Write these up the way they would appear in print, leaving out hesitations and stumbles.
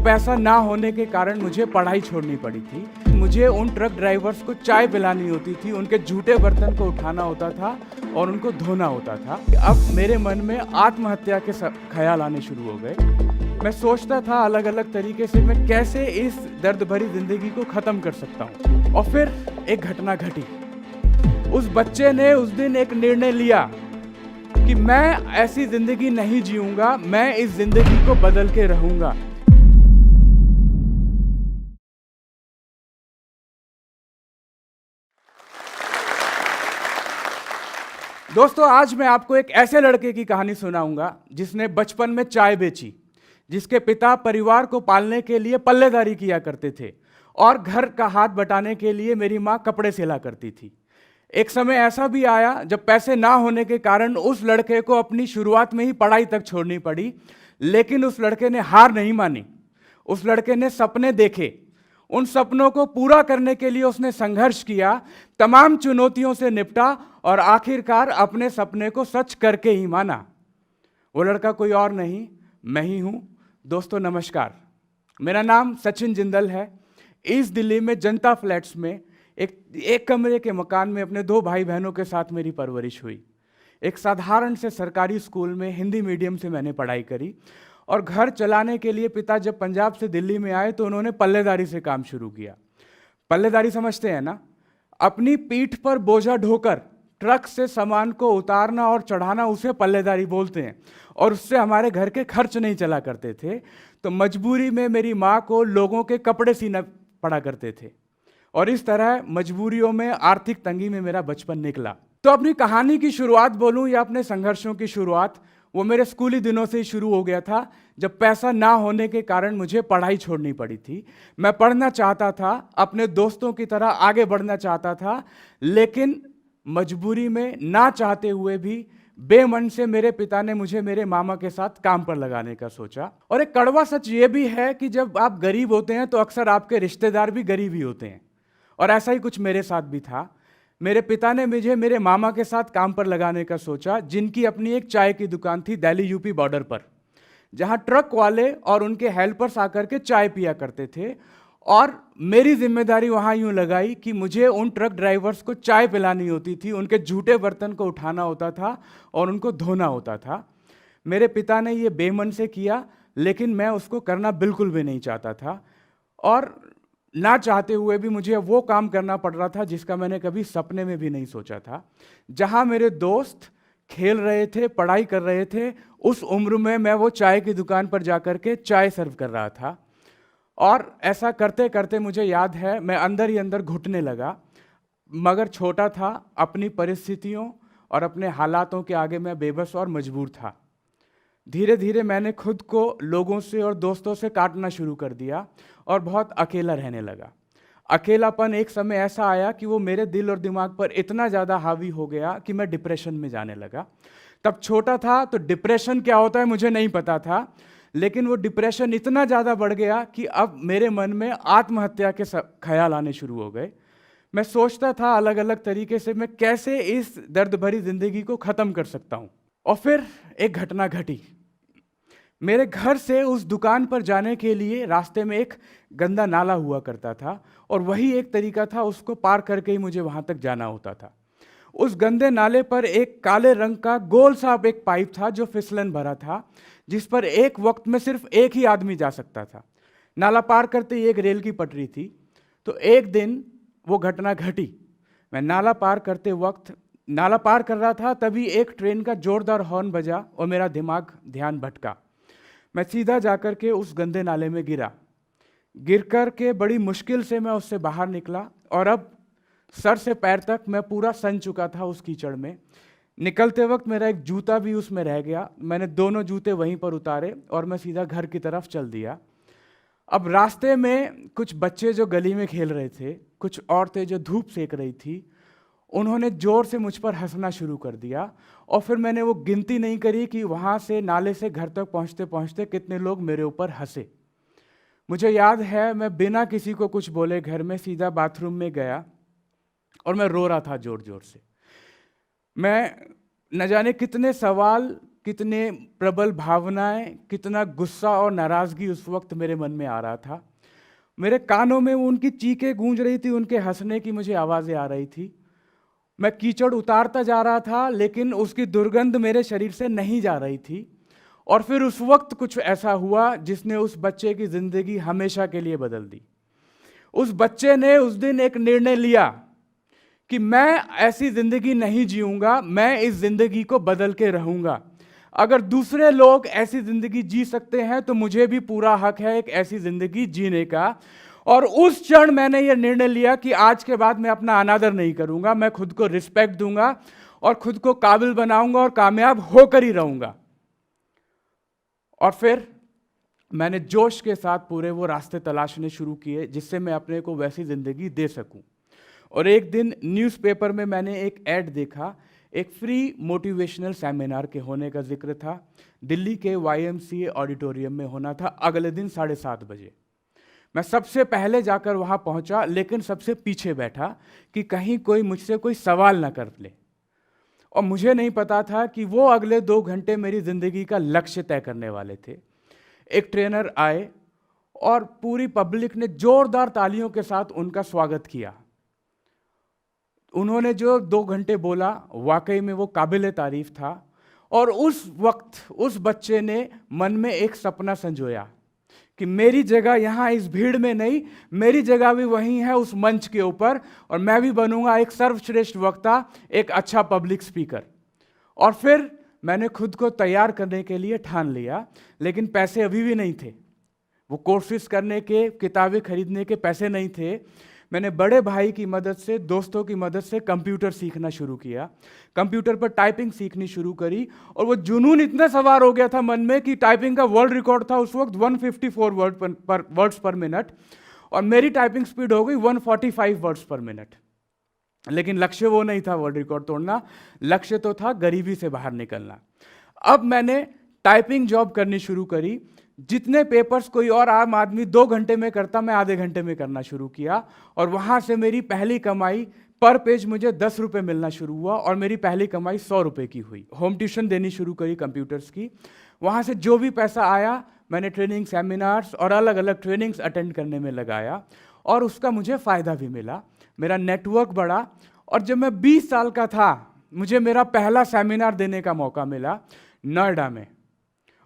पैसा ना होने के कारण मुझे पढ़ाई छोड़नी पड़ी थी। मुझे उन ट्रक ड्राइवर्स को चाय पिलानी होती थी, उनके झूठे बर्तन को उठाना होता था और उनको धोना होता था। अब मेरे मन में आत्महत्या के ख्याल आने शुरू हो गए। मैं सोचता था अलग अलग तरीके से मैं कैसे इस दर्द भरी जिंदगी को ख़त्म कर सकता हूँ। और फिर एक घटना घटी। उस बच्चे ने उस दिन एक निर्णय लिया कि मैं ऐसी जिंदगी नहीं जीऊंगा, मैं इस जिंदगी को बदल के रहूंगा। दोस्तों, आज मैं आपको एक ऐसे लड़के की कहानी सुनाऊंगा जिसने बचपन में चाय बेची, जिसके पिता परिवार को पालने के लिए पल्लेदारी किया करते थे और घर का हाथ बटाने के लिए मेरी माँ कपड़े सिला करती थी। एक समय ऐसा भी आया जब पैसे ना होने के कारण उस लड़के को अपनी शुरुआत में ही पढ़ाई तक छोड़नी पड़ी, लेकिन उस लड़के ने हार नहीं मानी। उस लड़के ने सपने देखे, उन सपनों को पूरा करने के लिए उसने संघर्ष किया, तमाम चुनौतियों से निपटा और आखिरकार अपने सपने को सच करके ही माना। वो लड़का कोई और नहीं, मैं ही हूँ। दोस्तों नमस्कार, मेरा नाम सचिन जिंदल है। ईस्ट दिल्ली में जनता फ्लैट्स में एक कमरे के मकान में अपने 2 भाई बहनों के साथ मेरी परवरिश हुई। एक साधारण से सरकारी स्कूल में हिंदी मीडियम से मैंने पढ़ाई करी और घर चलाने के लिए पिता जब पंजाब से दिल्ली में आए तो उन्होंने पल्लेदारी से काम शुरू किया। पल्लेदारी समझते हैं ना? अपनी पीठ पर बोझा ढोकर ट्रक से सामान को उतारना और चढ़ाना, उसे पल्लेदारी बोलते हैं। और उससे हमारे घर के खर्च नहीं चला करते थे, तो मजबूरी में मेरी माँ को लोगों के कपड़े सीना पड़ा करते थे और इस तरह मजबूरियों में, आर्थिक तंगी में मेरा बचपन निकला। तो अपनी कहानी की शुरुआत बोलूं या अपने संघर्षों की शुरुआत, वो मेरे स्कूली दिनों से ही शुरू हो गया था, जब पैसा ना होने के कारण मुझे पढ़ाई छोड़नी पड़ी थी। मैं पढ़ना चाहता था, अपने दोस्तों की तरह आगे बढ़ना चाहता था, लेकिन मजबूरी में, ना चाहते हुए भी, बेमन से मेरे पिता ने मुझे मेरे मामा के साथ काम पर लगाने का सोचा। और एक कड़वा सच ये भी है कि जब आप गरीब होते हैं तो अक्सर आपके रिश्तेदार भी गरीब ही होते हैं, और ऐसा ही कुछ मेरे साथ भी था। मेरे पिता ने मुझे मेरे मामा के साथ काम पर लगाने का सोचा, जिनकी अपनी एक चाय की दुकान थी दिल्ली यूपी बॉर्डर पर, जहां ट्रक वाले और उनके हेल्पर्स आकर के चाय पिया करते थे। और मेरी जिम्मेदारी वहां यूं लगाई कि मुझे उन ट्रक ड्राइवर्स को चाय पिलानी होती थी, उनके झूठे बर्तन को उठाना होता था और उनको धोना होता था। मेरे पिता ने ये बेमन से किया, लेकिन मैं उसको करना बिल्कुल भी नहीं चाहता था और ना चाहते हुए भी मुझे वो काम करना पड़ रहा था जिसका मैंने कभी सपने में भी नहीं सोचा था। जहां मेरे दोस्त खेल रहे थे, पढ़ाई कर रहे थे, उस उम्र में मैं वो चाय की दुकान पर जाकर के चाय सर्व कर रहा था। और ऐसा करते करते मुझे याद है मैं अंदर ही अंदर घुटने लगा, मगर छोटा था, अपनी परिस्थितियों और अपने हालातों के आगे मैं बेबस और मजबूर था। धीरे धीरे मैंने खुद को लोगों से और दोस्तों से काटना शुरू कर दिया और बहुत अकेला रहने लगा। अकेलापन एक समय ऐसा आया कि वो मेरे दिल और दिमाग पर इतना ज़्यादा हावी हो गया कि मैं डिप्रेशन में जाने लगा। तब छोटा था तो डिप्रेशन क्या होता है मुझे नहीं पता था, लेकिन वो डिप्रेशन इतना ज़्यादा बढ़ गया कि अब मेरे मन में आत्महत्या के ख्याल आने शुरू हो गए। मैं सोचता था अलग अलग तरीके से मैं कैसे इस दर्द भरी जिंदगी को ख़त्म कर सकता हूँ। और फिर एक घटना घटी। मेरे घर से उस दुकान पर जाने के लिए रास्ते में एक गंदा नाला हुआ करता था और वही एक तरीका था, उसको पार करके ही मुझे वहाँ तक जाना होता था। उस गंदे नाले पर एक काले रंग का गोल सा एक पाइप था जो फिसलन भरा था, जिस पर एक वक्त में सिर्फ एक ही आदमी जा सकता था। नाला पार करते ही एक रेल की पटरी थी। तो एक दिन वो घटना घटी। मैं नाला पार करते वक्त नाला पार कर रहा था, तभी एक ट्रेन का जोरदार हॉर्न बजा और मेरा ध्यान भटका। मैं सीधा जाकर के उस गंदे नाले में गिरा। गिर कर के बड़ी मुश्किल से मैं उससे बाहर निकला और अब सर से पैर तक मैं पूरा सन चुका था उस कीचड़ में। निकलते वक्त मेरा एक जूता भी उसमें रह गया। मैंने दोनों जूते वहीं पर उतारे और मैं सीधा घर की तरफ चल दिया। अब रास्ते में कुछ बच्चे जो गली में खेल रहे थे, कुछ औरतें जो धूप सेक रही थी, उन्होंने जोर से मुझ पर हंसना शुरू कर दिया। और फिर मैंने वो गिनती नहीं करी कि वहाँ से नाले से घर तक पहुँचते पहुँचते कितने लोग मेरे ऊपर हंसे। मुझे याद है मैं बिना किसी को कुछ बोले घर में सीधा बाथरूम में गया और मैं रो रहा था जोर जोर से। मैं न जाने कितने सवाल कितने प्रबल भावनाएं, कितना गुस्सा और नाराजगी उस वक्त मेरे मन में आ रहा था। मेरे कानों में उनकी चीखें गूंज रही थी, उनके हंसने की मुझे आवाज़ें आ रही थी। मैं कीचड़ उतारता जा रहा था, लेकिन उसकी दुर्गंध मेरे शरीर से नहीं जा रही थी। और फिर उस वक्त कुछ ऐसा हुआ जिसने उस बच्चे की जिंदगी हमेशा के लिए बदल दी। उस बच्चे ने उस दिन एक निर्णय लिया कि मैं ऐसी जिंदगी नहीं जीऊंगा, मैं इस जिंदगी को बदल के रहूंगा। अगर दूसरे लोग ऐसी जिंदगी जी सकते हैं तो मुझे भी पूरा हक है एक ऐसी जिंदगी जीने का। और उस क्षण मैंने यह निर्णय लिया कि आज के बाद मैं अपना अनादर नहीं करूंगा, मैं खुद को रिस्पेक्ट दूंगा और खुद को काबिल बनाऊंगा और कामयाब होकर ही रहूंगा। और फिर मैंने जोश के साथ पूरे वो रास्ते तलाशने शुरू किए जिससे मैं अपने को वैसी जिंदगी दे सकूं। और एक दिन न्यूज़पेपर में मैंने एक ऐड देखा, एक फ्री मोटिवेशनल सेमिनार के होने का जिक्र था। दिल्ली के YMCA ऑडिटोरियम में होना था, अगले दिन 7:30 बजे। मैं सबसे पहले जाकर वहाँ पहुँचा, लेकिन सबसे पीछे बैठा कि कहीं कोई मुझसे कोई सवाल ना कर ले। और मुझे नहीं पता था कि वो अगले 2 घंटे मेरी ज़िंदगी का लक्ष्य तय करने वाले थे। एक ट्रेनर आए और पूरी पब्लिक ने जोरदार तालियों के साथ उनका स्वागत किया। उन्होंने जो 2 घंटे बोला, वाकई में वो काबिल तारीफ था। और उस वक्त उस बच्चे ने मन में एक सपना संजोया कि मेरी जगह यहाँ इस भीड़ में नहीं, मेरी जगह भी वहीं है उस मंच के ऊपर, और मैं भी बनूंगा एक सर्वश्रेष्ठ वक्ता, एक अच्छा पब्लिक स्पीकर। और फिर मैंने खुद को तैयार करने के लिए ठान लिया, लेकिन पैसे अभी भी नहीं थे। वो कोर्सेज करने के, किताबें खरीदने के पैसे नहीं थे। मैंने बड़े भाई की मदद से, दोस्तों की मदद से कंप्यूटर सीखना शुरू किया, कंप्यूटर पर टाइपिंग सीखनी शुरू करी। और वो जुनून इतना सवार हो गया था मन में कि टाइपिंग का वर्ल्ड रिकॉर्ड था उस वक्त 154 वर्ड्स पर मिनट, और मेरी टाइपिंग स्पीड हो गई 145 वर्ड्स पर मिनट। लेकिन लक्ष्य वो नहीं था वर्ल्ड रिकॉर्ड तोड़ना, लक्ष्य तो था गरीबी से बाहर निकलना। अब मैंने टाइपिंग जॉब करनी शुरू करी। जितने पेपर्स कोई और आम आदमी 2 घंटे में करता, मैं आधे घंटे में करना शुरू किया। और वहाँ से मेरी पहली कमाई, पर पेज मुझे 10 रुपये मिलना शुरू हुआ, और मेरी पहली कमाई 100 रुपये की हुई। होम ट्यूशन देनी शुरू करी कंप्यूटर्स की। वहाँ से जो भी पैसा आया मैंने ट्रेनिंग सेमिनार्स और अलग अलग ट्रेनिंग्स अटेंड करने में लगाया, और उसका मुझे फ़ायदा भी मिला। मेरा नेटवर्क बढ़ा, और जब मैं 20 साल का था मुझे मेरा पहला सेमिनार देने का मौका मिला नोएडा में।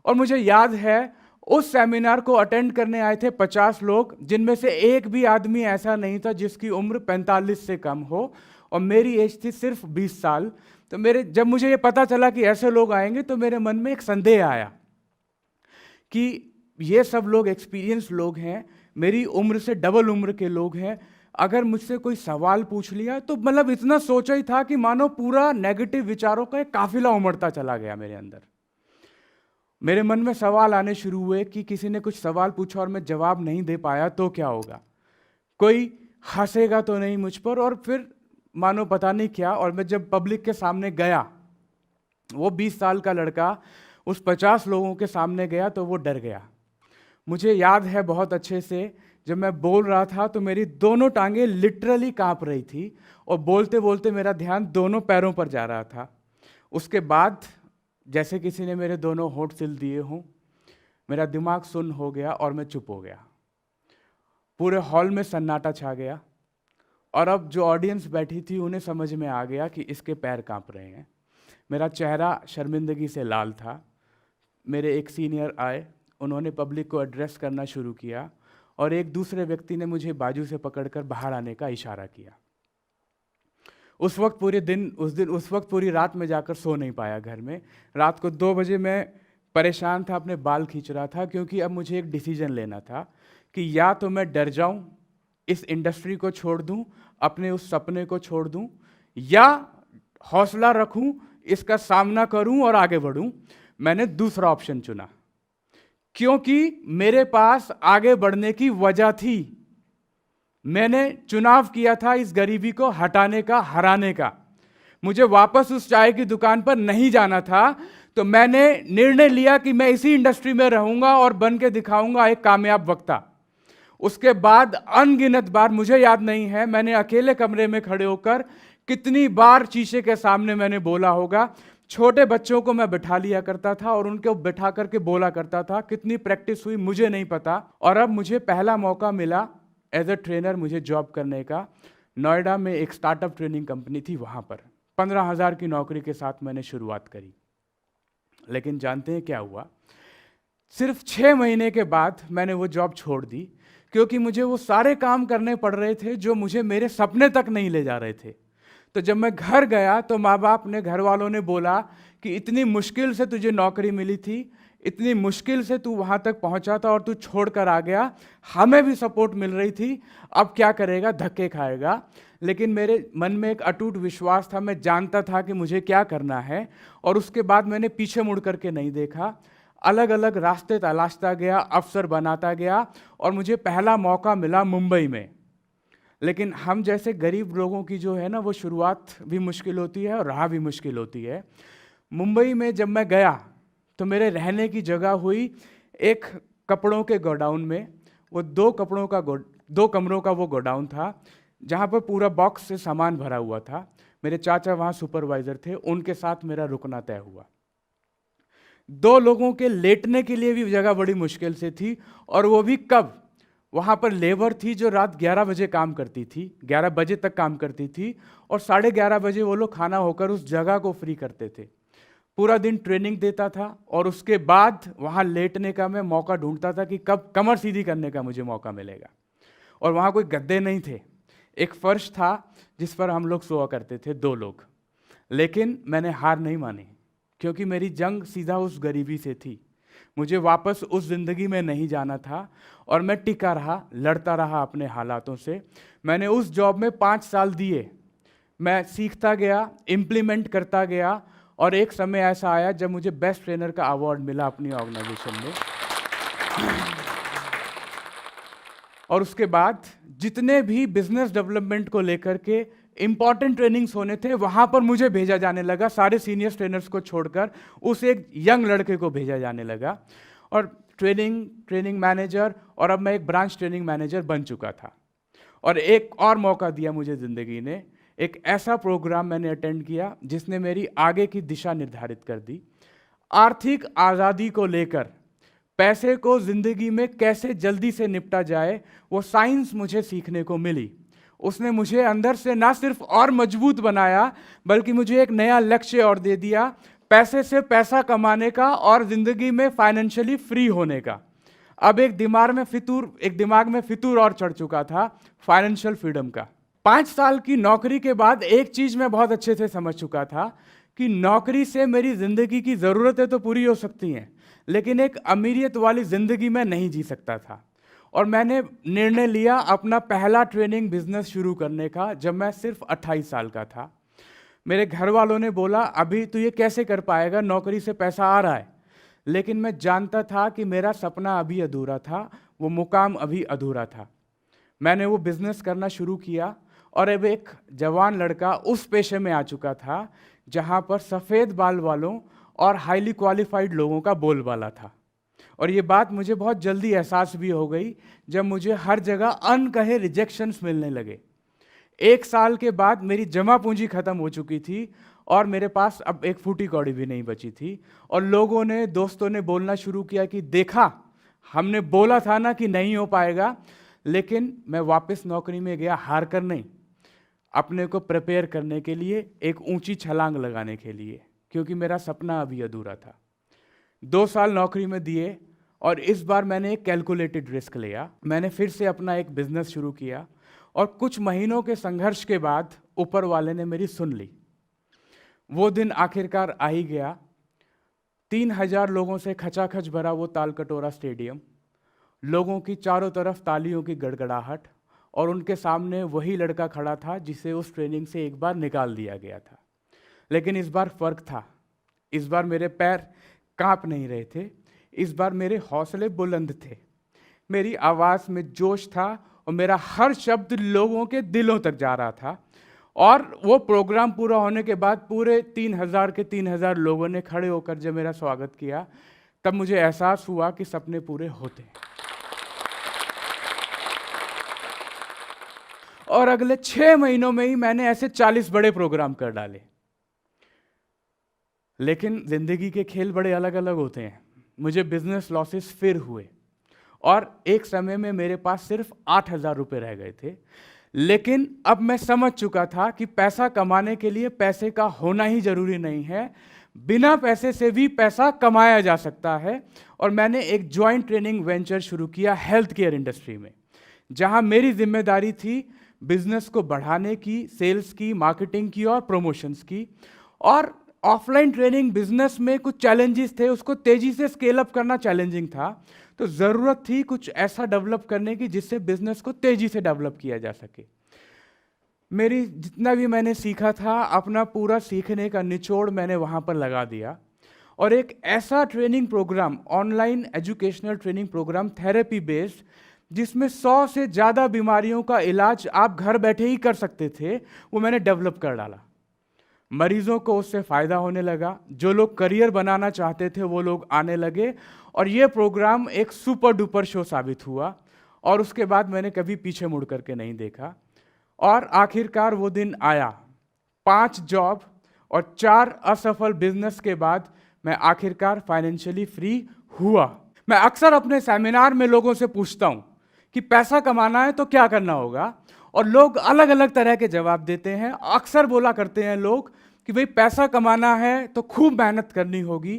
और मुझे याद है उस सेमिनार को अटेंड करने आए थे 50 लोग, जिनमें से एक भी आदमी ऐसा नहीं था जिसकी उम्र 45 से कम हो, और मेरी एज थी सिर्फ 20 साल। तो जब मुझे ये पता चला कि ऐसे लोग आएंगे तो मेरे मन में एक संदेह आया कि ये सब लोग एक्सपीरियंस लोग हैं, मेरी उम्र से डबल उम्र के लोग हैं। अगर मुझसे कोई सवाल पूछ लिया तो मतलब इतना सोचा ही था कि मानो पूरा नेगेटिव विचारों का एक काफिला उमड़ता चला गया मेरे अंदर। मेरे मन में सवाल आने शुरू हुए कि किसी ने कुछ सवाल पूछा और मैं जवाब नहीं दे पाया तो क्या होगा, कोई हंसेगा तो नहीं मुझ पर, और फिर मानो पता नहीं क्या। और मैं जब पब्लिक के सामने गया, वो 20 साल का लड़का उस 50 लोगों के सामने गया तो वो डर गया। मुझे याद है बहुत अच्छे से, जब मैं बोल रहा था तो मेरी दोनों टांगें लिटरली कांप रही थी, और बोलते बोलते मेरा ध्यान दोनों पैरों पर जा रहा था। उसके बाद जैसे किसी ने मेरे दोनों होंठ सिल दिए हों, मेरा दिमाग सुन्न हो गया और मैं चुप हो गया। पूरे हॉल में सन्नाटा छा गया, और अब जो ऑडियंस बैठी थी उन्हें समझ में आ गया कि इसके पैर कांप रहे हैं। मेरा चेहरा शर्मिंदगी से लाल था। मेरे एक सीनियर आए, उन्होंने पब्लिक को एड्रेस करना शुरू किया, और एक दूसरे व्यक्ति ने मुझे बाजू से पकड़कर बाहर आने का इशारा किया। उस वक्त पूरी रात में जाकर सो नहीं पाया घर में। रात को 2 बजे मैं परेशान था, अपने बाल खींच रहा था, क्योंकि अब मुझे एक डिसीजन लेना था कि या तो मैं डर जाऊं, इस इंडस्ट्री को छोड़ दूं, अपने उस सपने को छोड़ दूं, या हौसला रखूं, इसका सामना करूं और आगे बढ़ूं। मैंने दूसरा ऑप्शन चुना, क्योंकि मेरे पास आगे बढ़ने की वजह थी। मैंने चुनाव किया था इस गरीबी को हटाने का, हराने का। मुझे वापस उस चाय की दुकान पर नहीं जाना था, तो मैंने निर्णय लिया कि मैं इसी इंडस्ट्री में रहूंगा और बन के दिखाऊंगा एक कामयाब वक्ता। उसके बाद अनगिनत बार, मुझे याद नहीं है मैंने अकेले कमरे में खड़े होकर कितनी बार शीशे के सामने मैंने बोला होगा छोटे बच्चों को मैं बिठा लिया करता था और उनको बिठा करके बोला करता था। कितनी प्रैक्टिस हुई मुझे नहीं पता। और अब मुझे पहला मौका मिला एज अ ट्रेनर मुझे जॉब करने का। नोएडा में एक स्टार्टअप ट्रेनिंग कंपनी थी, वहाँ पर 15,000 की नौकरी के साथ मैंने शुरुआत करी। लेकिन जानते हैं क्या हुआ? सिर्फ 6 महीने के बाद मैंने वो जॉब छोड़ दी, क्योंकि मुझे वो सारे काम करने पड़ रहे थे जो मुझे मेरे सपने तक नहीं ले जा रहे थे। तो जब मैं घर गया तो माँ बाप ने, घर वालों ने बोला कि इतनी मुश्किल से तुझे नौकरी मिली थी, इतनी मुश्किल से तू वहाँ तक पहुँचा था और तू छोड़ कर आ गया, हमें भी सपोर्ट मिल रही थी, अब क्या करेगा, धक्के खाएगा। लेकिन मेरे मन में एक अटूट विश्वास था, मैं जानता था कि मुझे क्या करना है। और उसके बाद मैंने पीछे मुड़ करके नहीं देखा, अलग अलग रास्ते तलाशता गया, अवसर बनाता गया और मुझे पहला मौका मिला मुंबई में। लेकिन हम जैसे गरीब लोगों की जो है ना, वो शुरुआत भी मुश्किल होती है और राह भी मुश्किल होती है। मुंबई में जब मैं गया तो मेरे रहने की जगह हुई एक कपड़ों के गोडाउन में। वो 2 कमरों का वो गोडाउन था, जहाँ पर पूरा बॉक्स से सामान भरा हुआ था। मेरे चाचा वहाँ सुपरवाइजर थे, उनके साथ मेरा रुकना तय हुआ। 2 लोगों के लेटने के लिए भी जगह बड़ी मुश्किल से थी, और वो भी कब? वहाँ पर लेबर थी जो रात 11 बजे काम करती थी, 11 बजे तक काम करती थी, और 11:30 बजे वो लोग खाना होकर उस जगह को फ्री करते थे। पूरा दिन ट्रेनिंग देता था और उसके बाद वहाँ लेटने का मैं मौका ढूंढता था कि कब कमर सीधी करने का मुझे मौका मिलेगा। और वहाँ कोई गद्दे नहीं थे, एक फर्श था जिस पर हम लोग सोया करते थे, 2 लोग। लेकिन मैंने हार नहीं मानी, क्योंकि मेरी जंग सीधा उस गरीबी से थी। मुझे वापस उस ज़िंदगी में नहीं जाना था और मैं टिका रहा, लड़ता रहा अपने हालातों से। मैंने उस जॉब में 5 साल दिए, मैं सीखता गया, इम्प्लीमेंट करता गया, और एक समय ऐसा आया जब मुझे बेस्ट ट्रेनर का अवार्ड मिला अपनी ऑर्गेनाइजेशन में। और उसके बाद जितने भी बिजनेस डेवलपमेंट को लेकर के इंपॉर्टेंट ट्रेनिंग्स होने थे, वहाँ पर मुझे भेजा जाने लगा। सारे सीनियर ट्रेनर्स को छोड़कर उस एक यंग लड़के को भेजा जाने लगा, और ट्रेनिंग मैनेजर, और अब मैं एक ब्रांच ट्रेनिंग मैनेजर बन चुका था। और एक और मौका दिया मुझे ज़िंदगी ने, एक ऐसा प्रोग्राम मैंने अटेंड किया जिसने मेरी आगे की दिशा निर्धारित कर दी। आर्थिक आज़ादी को लेकर, पैसे को ज़िंदगी में कैसे जल्दी से निपटा जाए, वो साइंस मुझे सीखने को मिली। उसने मुझे अंदर से ना सिर्फ और मजबूत बनाया, बल्कि मुझे एक नया लक्ष्य और दे दिया, पैसे से पैसा कमाने का और ज़िंदगी में फाइनेंशियली फ्री होने का। अब एक दिमाग में फितूर और चढ़ चुका था, फाइनेंशियल फ्रीडम का। 5 साल की नौकरी के बाद एक चीज़ मैं बहुत अच्छे से समझ चुका था कि नौकरी से मेरी ज़िंदगी की ज़रूरतें तो पूरी हो सकती हैं, लेकिन एक अमीरियत वाली ज़िंदगी में नहीं जी सकता था। और मैंने निर्णय लिया अपना पहला ट्रेनिंग बिजनेस शुरू करने का, जब मैं सिर्फ 28 साल का था। मेरे घर वालों ने बोला, अभी तू ये कैसे कर पाएगा, नौकरी से पैसा आ रहा है। लेकिन मैं जानता था कि मेरा सपना अभी अधूरा था, वो मुकाम अभी अधूरा था। मैंने वो बिजनेस करना शुरू किया, और अब एक जवान लड़का उस पेशे में आ चुका था जहाँ पर सफ़ेद बाल वालों और हाईली क्वालिफाइड लोगों का बोलबाला था। और ये बात मुझे बहुत जल्दी एहसास भी हो गई जब मुझे हर जगह अनकहे रिजेक्शंस मिलने लगे। 1 साल के बाद मेरी जमा पूंजी खत्म हो चुकी थी और मेरे पास अब एक फूटी कौड़ी भी नहीं बची थी। और लोगों ने, दोस्तों ने बोलना शुरू किया कि देखा, हमने बोला था ना कि नहीं हो पाएगा। लेकिन मैं वापस नौकरी में गया, हार कर नहीं, अपने को प्रिपेयर करने के लिए, एक ऊंची छलांग लगाने के लिए, क्योंकि मेरा सपना अभी अधूरा था। 2 साल नौकरी में दिए और इस बार मैंने एक कैलकुलेटेड रिस्क लिया। मैंने फिर से अपना एक बिजनेस शुरू किया, और कुछ महीनों के संघर्ष के बाद ऊपर वाले ने मेरी सुन ली। वो दिन आखिरकार आ ही गया। 3000 लोगों से खचाखच भरा वो तालकटोरा स्टेडियम, लोगों की चारों तरफ तालियों की गड़गड़ाहट, और उनके सामने वही लड़का खड़ा था जिसे उस ट्रेनिंग से एक बार निकाल दिया गया था। लेकिन इस बार फर्क था, इस बार मेरे पैर कांप नहीं रहे थे, इस बार मेरे हौसले बुलंद थे, मेरी आवाज़ में जोश था, और मेरा हर शब्द लोगों के दिलों तक जा रहा था। और वो प्रोग्राम पूरा होने के बाद पूरे 3000 लोगों ने खड़े होकर जब मेरा स्वागत किया, तब मुझे एहसास हुआ कि सपने पूरे होते हैं। और अगले 6 महीनों में ही मैंने ऐसे 40 बड़े प्रोग्राम कर डाले। लेकिन ज़िंदगी के खेल बड़े अलग अलग होते हैं। मुझे बिजनेस लॉसेस फिर हुए और एक समय में मेरे पास सिर्फ 8,000 रुपये रह गए थे। लेकिन अब मैं समझ चुका था कि पैसा कमाने के लिए पैसे का होना ही जरूरी नहीं है, बिना पैसे से भी पैसा कमाया जा सकता है। और मैंने एक जॉइंट ट्रेनिंग वेंचर शुरू किया हेल्थ केयर इंडस्ट्री में, जहां मेरी जिम्मेदारी थी बिजनेस को बढ़ाने की, सेल्स की, मार्केटिंग की और प्रमोशंस की। और ऑफलाइन ट्रेनिंग बिजनेस में कुछ चैलेंजेस थे, उसको तेजी से स्केल अप करना चैलेंजिंग था, तो ज़रूरत थी कुछ ऐसा डेवलप करने की जिससे बिजनेस को तेजी से डेवलप किया जा सके। मेरी जितना भी मैंने सीखा था, अपना पूरा सीखने का निचोड़ मैंने वहाँ पर लगा दिया और एक ऐसा training program, online educational training program, therapy based, जिसमें 100 से ज़्यादा बीमारियों का इलाज आप घर बैठे ही कर सकते थे, वो मैंने डेवलप कर डाला। मरीजों को उससे फ़ायदा होने लगा, जो लोग करियर बनाना चाहते थे वो लोग आने लगे और ये प्रोग्राम एक सुपर डुपर शो साबित हुआ। और उसके बाद मैंने कभी पीछे मुड़ करके नहीं देखा और आखिरकार वो दिन आया। 5 जॉब और 4 असफल बिजनेस के बाद मैं आखिरकार फाइनेंशियली फ्री हुआ। मैं अक्सर अपने सेमिनार में लोगों से पूछता हूँ कि पैसा कमाना है तो क्या करना होगा, और लोग अलग अलग तरह के जवाब देते हैं। अक्सर बोला करते हैं लोग कि भाई पैसा कमाना है तो खूब मेहनत करनी होगी,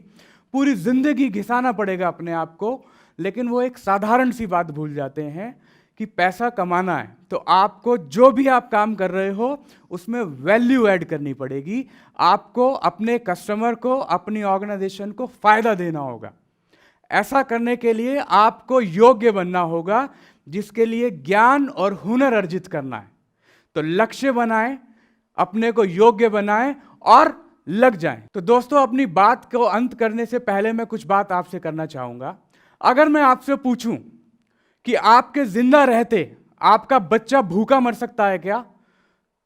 पूरी जिंदगी घिसाना पड़ेगा अपने आप को। लेकिन वो एक साधारण सी बात भूल जाते हैं कि पैसा कमाना है तो आपको जो भी आप काम कर रहे हो उसमें वैल्यू ऐड करनी पड़ेगी। आपको अपने कस्टमर को, अपनी ऑर्गेनाइजेशन को फायदा देना होगा। ऐसा करने के लिए आपको योग्य बनना होगा, जिसके लिए ज्ञान और हुनर अर्जित करना है। तो लक्ष्य बनाएं, अपने को योग्य बनाएं और लग जाएं। तो दोस्तों, अपनी बात को अंत करने से पहले मैं कुछ बात आपसे करना चाहूंगा। अगर मैं आपसे पूछूं कि आपके जिंदा रहते आपका बच्चा भूखा मर सकता है क्या?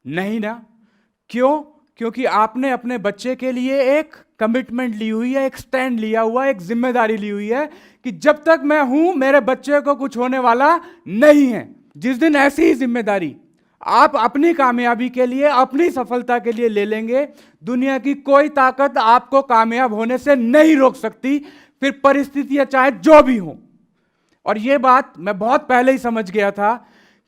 नहीं ना। क्यों? क्योंकि आपने अपने बच्चे के लिए एक कमिटमेंट ली हुई है, एक स्टैंड लिया हुआ है, एक जिम्मेदारी ली हुई है कि जब तक मैं हूं मेरे बच्चे को कुछ होने वाला नहीं है। जिस दिन ऐसी ही जिम्मेदारी आप अपनी कामयाबी के लिए, अपनी सफलता के लिए ले लेंगे, दुनिया की कोई ताकत आपको कामयाब होने से नहीं रोक सकती, फिर परिस्थितियां चाहे जो भी हो। और यह बात मैं बहुत पहले ही समझ गया था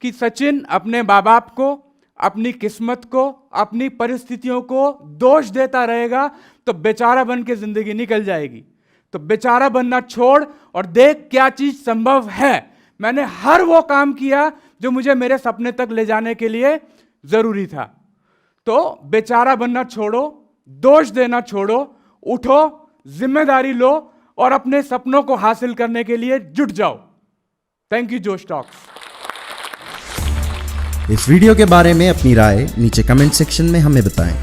कि सचिन अपने माँ बाप को, अपनी किस्मत को, अपनी परिस्थितियों को दोष देता रहेगा तो बेचारा बन के जिंदगी निकल जाएगी। तो बेचारा बनना छोड़ और देख क्या चीज संभव है। मैंने हर वो काम किया जो मुझे मेरे सपने तक ले जाने के लिए जरूरी था। तो बेचारा बनना छोड़ो, दोष देना छोड़ो, उठो, जिम्मेदारी लो और अपने सपनों को हासिल करने के लिए जुट जाओ। थैंक यू जोश टॉक्स। इस वीडियो के बारे में अपनी राय नीचे कमेंट सेक्शन में हमें बताएं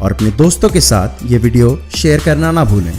और अपने दोस्तों के साथ ये वीडियो शेयर करना ना भूलें।